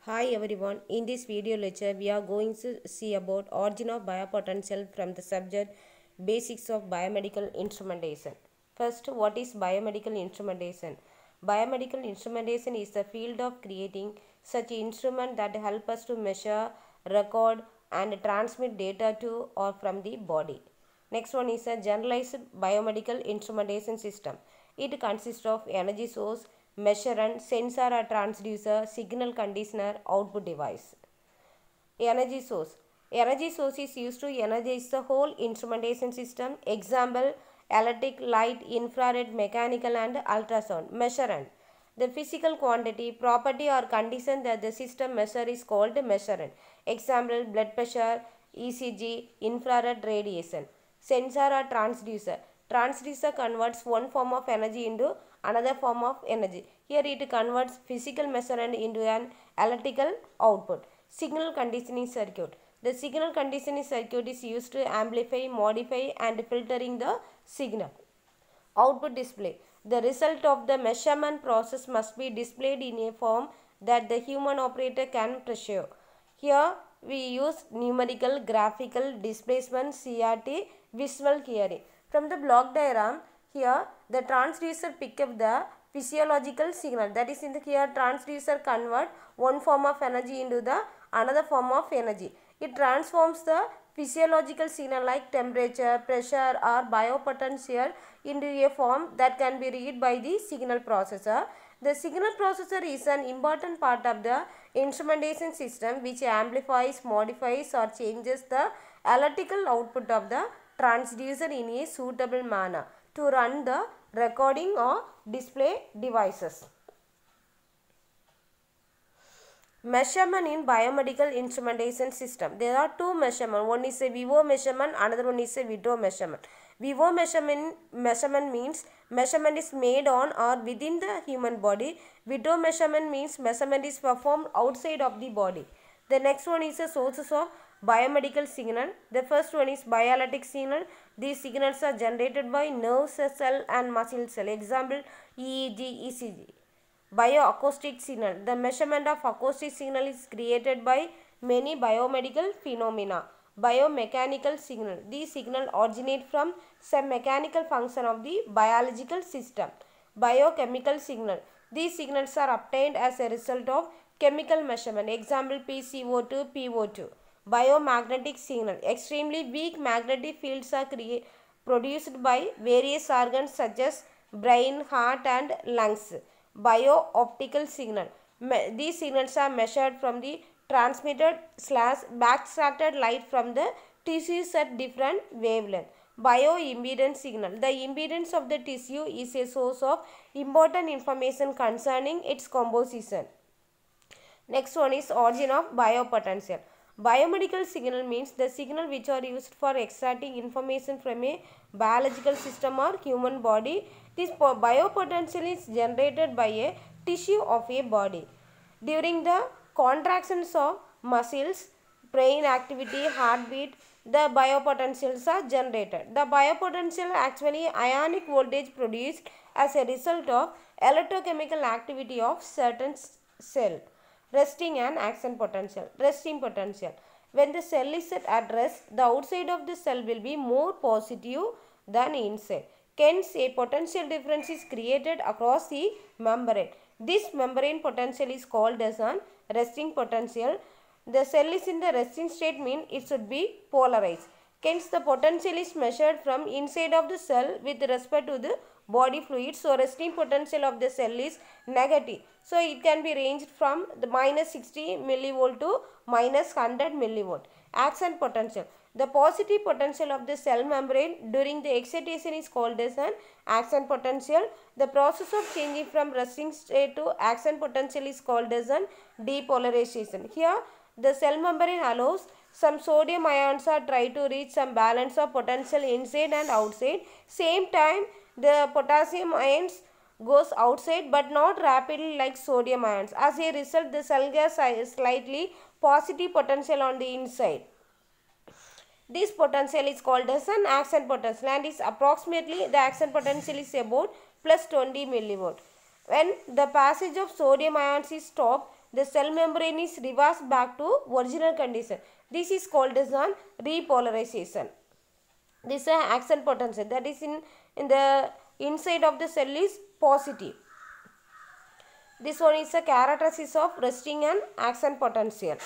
Hi everyone, in this video lecture we are going to see about origin of biopotential from the subject basics of biomedical instrumentation. First, what is biomedical instrumentation? Biomedical instrumentation is the field of creating such instrument that help us to measure, record and transmit data to or from the body. Next one is a generalized biomedical instrumentation system. It consists of energy source, measurement, sensor or transducer, signal conditioner, output device. Energy source. Energy source is used to energize the whole instrumentation system. Example, electric, light, infrared, mechanical and ultrasound. Measurement. The physical quantity, property or condition that the system measure is called measurement. Example, blood pressure, ECG, infrared radiation. Sensor or transducer. Transducer converts one form of energy into another form of energy. Here it converts physical measurement into an electrical output. Signal conditioning circuit. The signal conditioning circuit is used to amplify, modify and filtering the signal. Output display. The result of the measurement process must be displayed in a form that the human operator can perceive. Here we use numerical, graphical, displacement, CRT, visual hearing. From the block diagram, here the transducer pick up the physiological signal. That is, in the here transducer convert one form of energy into the another form of energy. It transforms the physiological signal like temperature, pressure or biopotential into a form that can be read by the signal processor. The signal processor is an important part of the instrumentation system which amplifies, modifies or changes the electrical output of the transducer in a suitable manner to run the recording or display devices. Measurement in biomedical instrumentation system. There are two measurements. One is a vivo measurement, another one is a vitro measurement. Vivo measurement means measurement is made on or within the human body. Vitro measurement means measurement is performed outside of the body. The next one is the sources of biomedical signal. The first one is bioelectric signal. These signals are generated by nerve cell and muscle cell. Example, EEG, ECG. Bioacoustic signal. The measurement of acoustic signal is created by many biomedical phenomena. Biomechanical signal. These signals originate from some mechanical function of the biological system. Biochemical signal. These signals are obtained as a result of chemical measurement. Example, PCO2, PO2. Biomagnetic signal. Extremely weak magnetic fields are produced by various organs such as brain, heart and lungs. Bio-optical signal. These signals are measured from the transmitted / backstated light from the tissues at different wavelength. Bioimpedance signal. The impedance of the tissue is a source of important information concerning its composition. Next one is origin of biopotential. Biomedical signal means the signal which are used for extracting information from a biological system or human body. This biopotential is generated by a tissue of a body. During the contractions of muscles, brain activity, heartbeat, the biopotentials are generated. The biopotential actually ionic voltage produced as a result of electrochemical activity of certain cell. Resting and action potential. Resting potential. When the cell is at rest, the outside of the cell will be more positive than inside. Hence, a potential difference is created across the membrane. This membrane potential is called as an resting potential. The cell is in the resting state means it should be polarized. Hence, the potential is measured from inside of the cell with respect to the body fluid. So, resting potential of the cell is negative. So, it can be ranged from the minus 60 millivolt to minus 100 millivolt. Action potential. The positive potential of the cell membrane during the excitation is called as an action potential. The process of changing from resting state to action potential is called as an depolarization. Here, the cell membrane allows some sodium ions are try to reach some balance of potential inside and outside. Same time, the potassium ions goes outside but not rapidly like sodium ions. As a result, the cell gas is slightly positive potential on the inside. This potential is called as an action potential and is approximately the action potential is about plus 20 millivolt. When the passage of sodium ions is stopped, the cell membrane is reversed back to original condition. This is called as an repolarization. This is an action potential, that is in the inside of the cell is positive. This one is a characteristic of resting and action potential.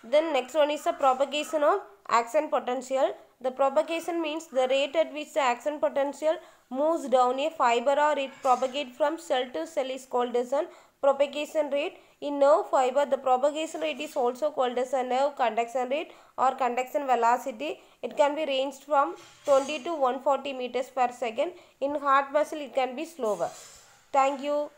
Then next one is the propagation of action potential. The propagation means the rate at which the action potential moves down a fiber or it propagates from cell to cell is called as an propagation rate. In nerve fiber, the propagation rate is also called as a nerve conduction rate or conduction velocity. It can be ranged from 20 to 140 meters per second. In heart muscle, it can be slower. Thank you.